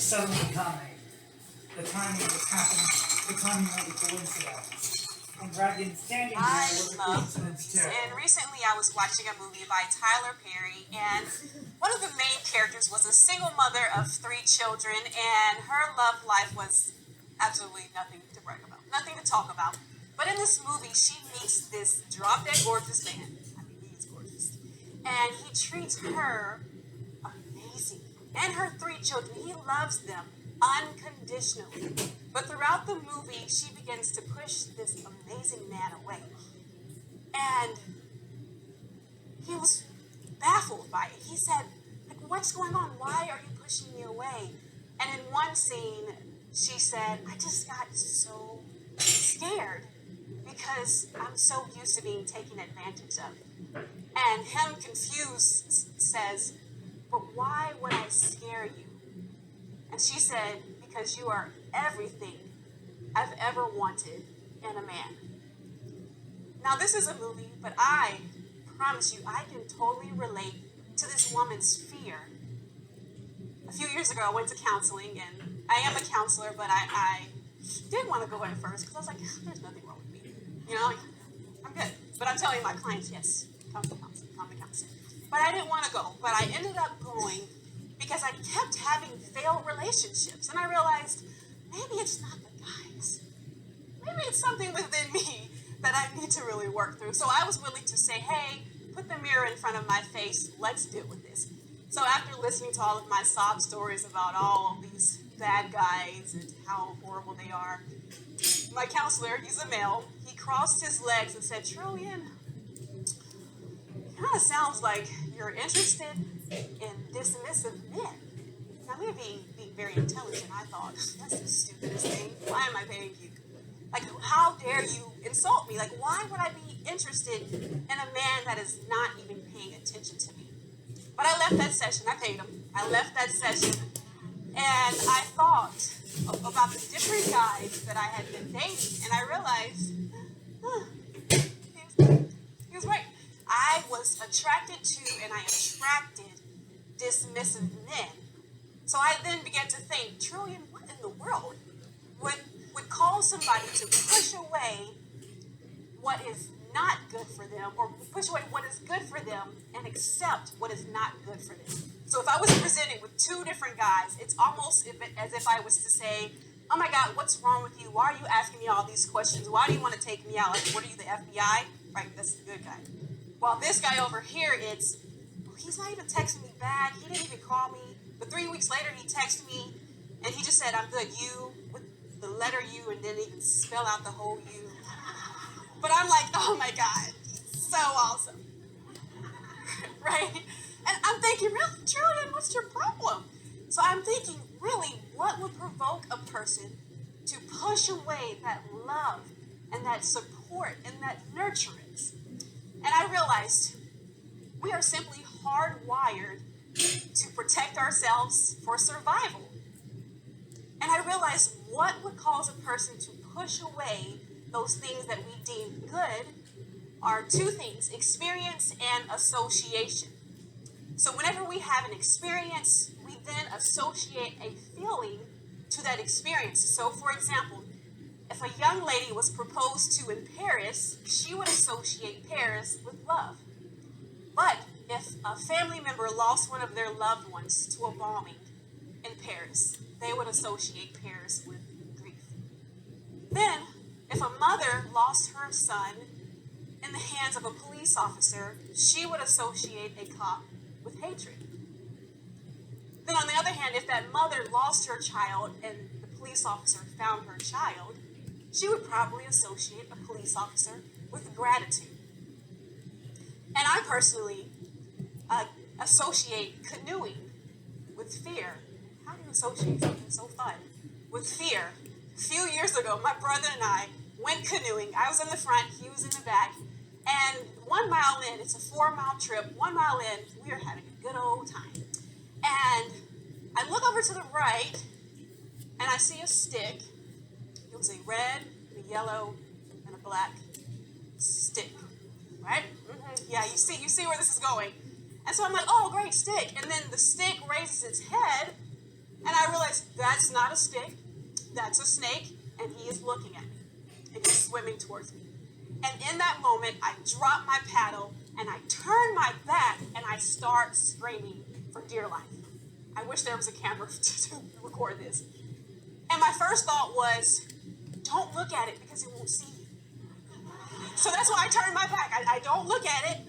suddenly coming. The timing just happened. The timing was a coincidence. And rather than standing there was a coincidence too. And recently I was watching a movie by Tyler Perry, and one of the main characters was a single mother of 3 children, and her love life was absolutely nothing to brag about, nothing to talk about. But in this movie, she meets this drop-dead gorgeous man. I mean, he is gorgeous. And he treats her amazing. And her 3 children, he loves them unconditionally. But throughout the movie, she begins to push this amazing man away. And he was baffled by it. He said, like, what's going on? Why are you pushing me away? And in one scene, she said, I just got so scared because I'm so used to being taken advantage of. And him, confused, says, but why would I scare you? And she said, because you are everything I've ever wanted in a man. Now, this is a movie, but I promise you, I can totally relate to this woman's fear. A few years ago, I went to counseling, and I am a counselor, but I didn't want to go at first because I was like, there's nothing wrong with me. You know, I'm good. But I'm telling my clients, yes, come to counseling, come to counseling. But I didn't want to go. But I ended up going because I kept having failed relationships. And I realized, maybe it's not the guys. Maybe it's something within me that I need to really work through. So I was willing to say, hey, put the mirror in front of my face. Let's deal with this. So after listening to all of my sob stories about all of these bad guys and how horrible they are, my counselor, he's a male, he crossed his legs and said, Trillian, it kind of sounds like you're interested in dismissive men. Now, me being very intelligent, I thought, that's the stupidest thing. Why am I paying you? Like, how dare you insult me? Like, why would I be interested in a man that is not even paying attention to me? But I left that session. I paid him. I left that session, and I thought about the different guys that I had been dating, and I realized, he was right. I was attracted to and I attracted dismissive men. So I then began to think, Trillian, what in the world would cause somebody to push away what is not good for them, or push away what is good for them and accept what is not good for them? So if I was presented with 2 different guys, it's almost as if I was to say, oh my God, what's wrong with you? Why are you asking me all these questions? Why do you want to take me out? Like, what are you, the FBI? Right, that's the good guy. While this guy over here, it's, oh, he's not even texting me back. He didn't even call me. But 3 weeks later, he texted me, and he just said, I'm good. You, with the letter U, and didn't even spell out the whole U. But I'm like, oh my God, so awesome. Right? And I'm thinking, really, Trillian, what's your problem? So I'm thinking, really, what would provoke a person to push away that love and that support and that nurturance? And I realized we are simply hardwired to protect ourselves for survival. And I realized what would cause a person to push away those things that we deem good are 2 things: experience and association. So whenever we have an experience, we then associate a feeling to that experience. So for example, if a young lady was proposed to in Paris, she would associate Paris with love. But if a family member lost one of their loved ones to a bombing in Paris, they would associate Paris with grief. Then, if a mother lost her son in the hands of a police officer, she would associate a cop with hatred. Then on the other hand, if that mother lost her child and the police officer found her child, she would probably associate a police officer with gratitude. And I personally associate canoeing with fear. How do you associate something so fun with fear? A few years ago, my brother and I went canoeing. I was in the front, he was in the back. And 1 mile in, it's a 4-mile trip, 1 mile in, we are having a good old time. And I look over to the right, and I see a stick. It was a red, a yellow, and a black stick, right? Mm-hmm. Yeah, you see where this is going. And so I'm like, oh, great stick. And then the stick raises its head, And I realized that's not a stick, that's a snake, and he is looking at me. And he's swimming towards me. And in that moment, I drop my paddle and I turn my back and I start screaming for dear life. I wish there was a camera to record this. And my first thought was, don't look at it because it won't see you. So that's why I turned my back. I don't look at it.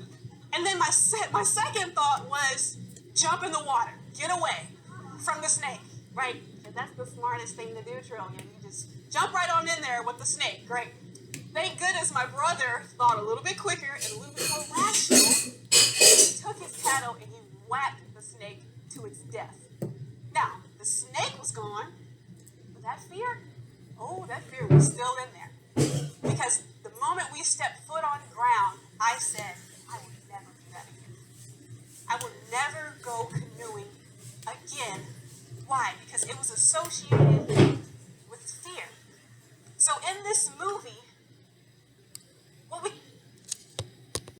And then my second thought was, jump in the water. Get away from the snake, right? And that's the smartest thing to do, Trillian. You just jump right on in there with the snake, right? Thank goodness my brother thought a little bit quicker and a little bit more rational. He took his paddle and he whacked the snake to its death. Now, the snake was gone, but that fear was still in there. Because the moment we stepped foot on ground, I said, I will never do that again. I will never go canoeing again. Why? Because it was associated with fear. So in this movie,